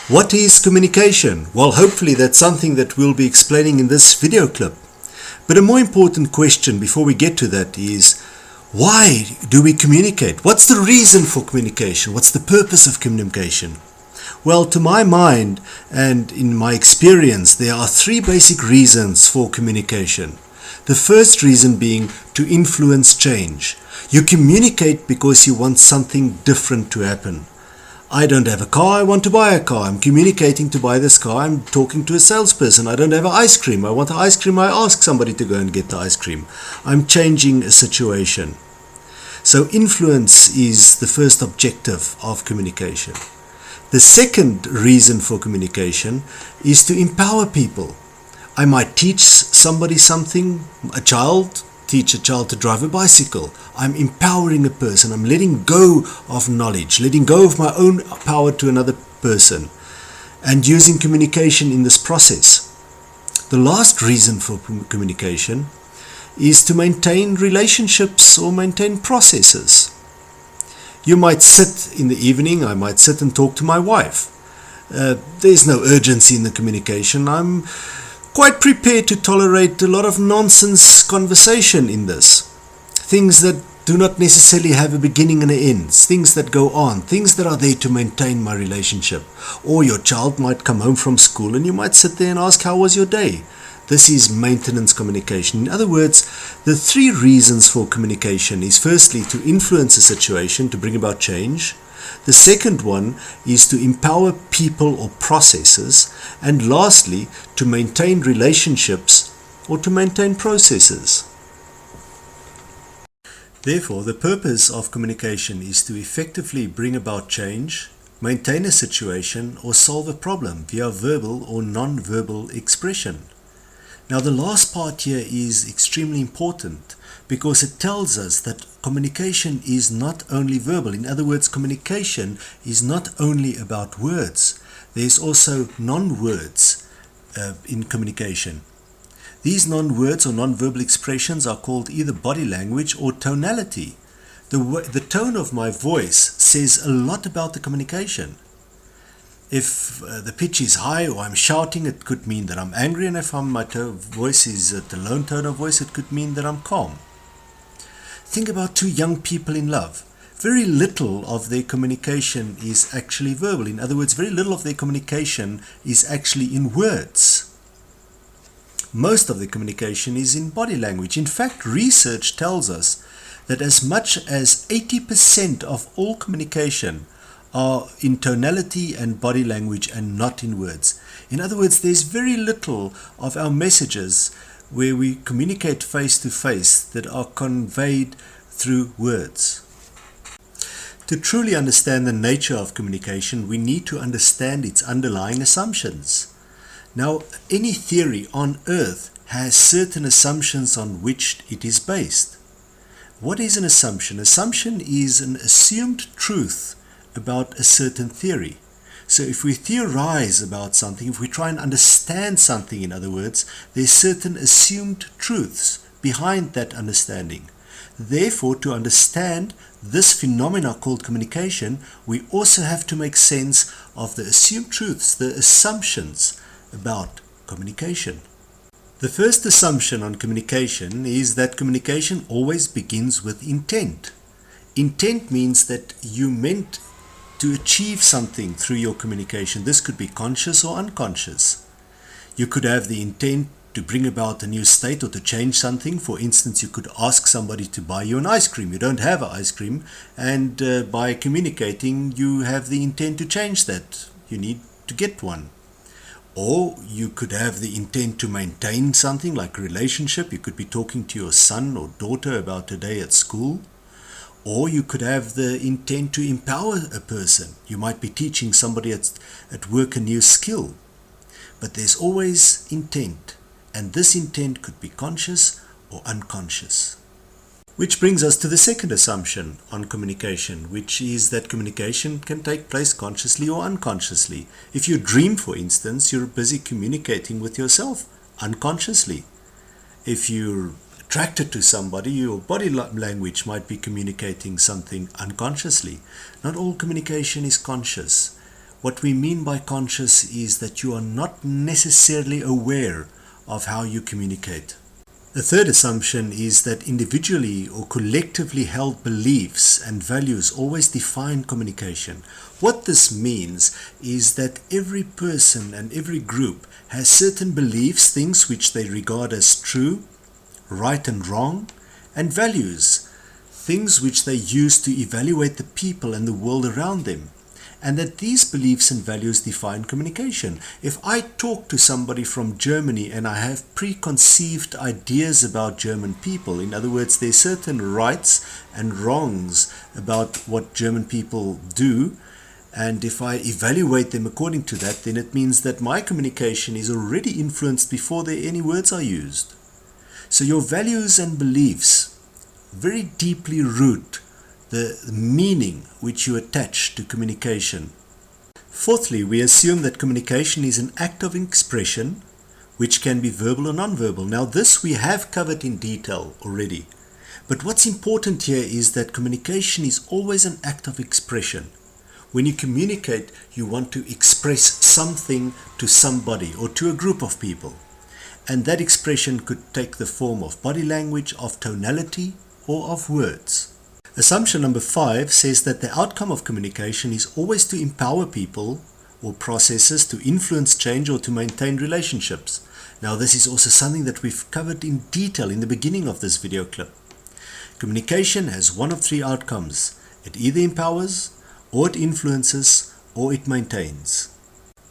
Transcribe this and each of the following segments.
What is communication? Well, hopefully that's something that we'll be explaining in this video clip. But a more important question before we get to that is, why do we communicate? What's the reason for communication? What's the purpose of communication? Well, to my mind and in my experience, there are three basic reasons for communication. The first reason being to influence change. You communicate because you want something different to happen. I don't have a car, I want to buy a car. I'm communicating to buy this car. I'm talking to a salesperson. I don't have ice cream. I want ice cream. I ask somebody to go and get the ice cream. I'm changing a situation. So influence is the first objective of communication. The second reason for communication is to empower people. I might teach somebody something, teach a child to drive a bicycle. I'm empowering a person. I'm letting go of knowledge, letting go of my own power to another person, and using communication in this process. The last reason for communication is to maintain relationships or maintain processes. You might sit in the evening, I might sit and talk to my wife. There's no urgency in the communication. I'm quite prepared to tolerate a lot of nonsense conversation in this. Things that do not necessarily have a beginning and an end. Things that go on. Things that are there to maintain my relationship. Or your child might come home from school and you might sit there and ask, how was your day? This is maintenance communication. In other words, the three reasons for communication is firstly to influence a situation, to bring about change. The second one is to empower people or processes. And lastly, to maintain relationships or to maintain processes. Therefore, the purpose of communication is to effectively bring about change, maintain a situation, or solve a problem via verbal or non-verbal expression. Now, the last part here is extremely important because it tells us that communication is not only verbal. In other words, communication is not only about words. There's also non-words in communication. These non-words or non-verbal expressions are called either body language or tonality. The tone of my voice says a lot about the communication. If the pitch is high or I'm shouting, it could mean that I'm angry, and if my voice is at the low tone of voice, it could mean that I'm calm. Think about two young people in love. Very little of their communication is actually verbal. In other words, very little of their communication is actually in words. Most of the communication is in body language. In fact, research tells us that as much as 80% of all communication are in tonality and body language and not in words. In other words, there's very little of our messages where we communicate face to face that are conveyed through words. To truly understand the nature of communication, we need to understand its underlying assumptions. Now, any theory on earth has certain assumptions on which it is based. What is an assumption? Assumption is an assumed truth about a certain theory. So if we theorize about something, if we try and understand something, in other words, there's certain assumed truths behind that understanding. Therefore, to understand this phenomena called communication, we also have to make sense of the assumed truths, the assumptions about communication. The first assumption on communication is that communication always begins with intent. Intent means that you meant to achieve something through your communication. This could be conscious or unconscious. You could have the intent to bring about a new state or to change something. For instance, you could ask somebody to buy you an ice cream. You don't have an ice cream, and by communicating, you have the intent to change that. You need to get one. Or you could have the intent to maintain something like a relationship. You could be talking to your son or daughter about a day at school. Or you could have the intent to empower a person. You might be teaching somebody at work a new skill. But there's always intent. And this intent could be conscious or unconscious. Which brings us to the second assumption on communication, which is that communication can take place consciously or unconsciously. If you dream, for instance, you're busy communicating with yourself unconsciously. If you're attracted to somebody, your body language might be communicating something unconsciously. Not all communication is conscious. What we mean by conscious is that you are not necessarily aware of how you communicate. The third assumption is that individually or collectively held beliefs and values always define communication. What this means is that every person and every group has certain beliefs, things which they regard as true, right and wrong, and values, things which they use to evaluate the people and the world around them. And that these beliefs and values define communication. If I talk to somebody from Germany and I have preconceived ideas about German people, in other words, there's certain rights and wrongs about what German people do, and if I evaluate them according to that, then it means that my communication is already influenced before any words are used. So your values and beliefs very deeply root the meaning which you attach to communication. Fourthly, we assume that communication is an act of expression which can be verbal or non-verbal. Now this we have covered in detail already. But what's important here is that communication is always an act of expression. When you communicate, you want to express something to somebody or to a group of people. And that expression could take the form of body language, of tonality, or of words. Assumption number 5 says that the outcome of communication is always to empower people or processes to influence change or to maintain relationships. Now this is also something that we've covered in detail in the beginning of this video clip. Communication has one of three outcomes. It either empowers, or it influences, or it maintains.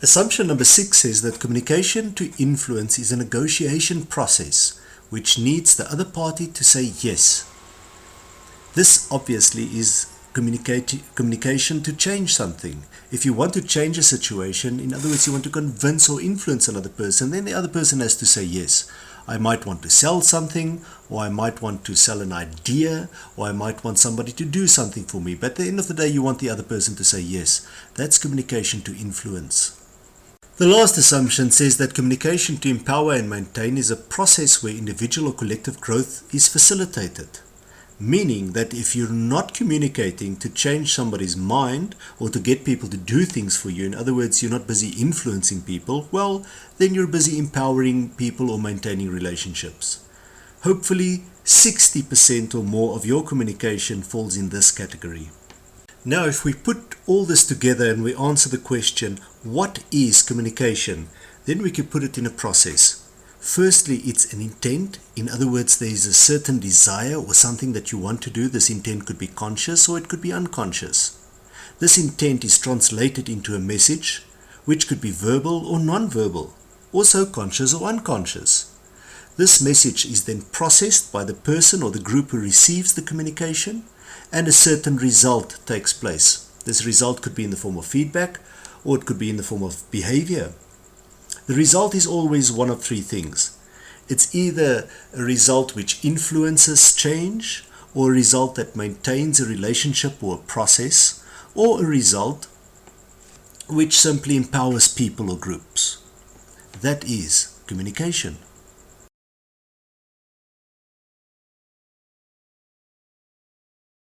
Assumption number 6 says that communication to influence is a negotiation process which needs the other party to say yes. This obviously is communication to change something. If you want to change a situation, in other words, you want to convince or influence another person, then the other person has to say yes. I might want to sell something, or I might want to sell an idea, or I might want somebody to do something for me. But at the end of the day, you want the other person to say yes. That's communication to influence. The last assumption says that communication to empower and maintain is a process where individual or collective growth is facilitated. Meaning that if you're not communicating to change somebody's mind or to get people to do things for you, in other words, you're not busy influencing people, well, then you're busy empowering people or maintaining relationships. Hopefully, 60% or more of your communication falls in this category. Now, if we put all this together and we answer the question, what is communication? Then we can put it in a process. Firstly, it's an intent. In other words, there is a certain desire or something that you want to do. This intent could be conscious or it could be unconscious. This intent is translated into a message, which could be verbal or non-verbal, also conscious or unconscious. This message is then processed by the person or the group who receives the communication, and a certain result takes place. This result could be in the form of feedback, or it could be in the form of behavior. The result is always one of three things. It's either a result which influences change, or a result that maintains a relationship or a process, or a result which simply empowers people or groups. That is communication.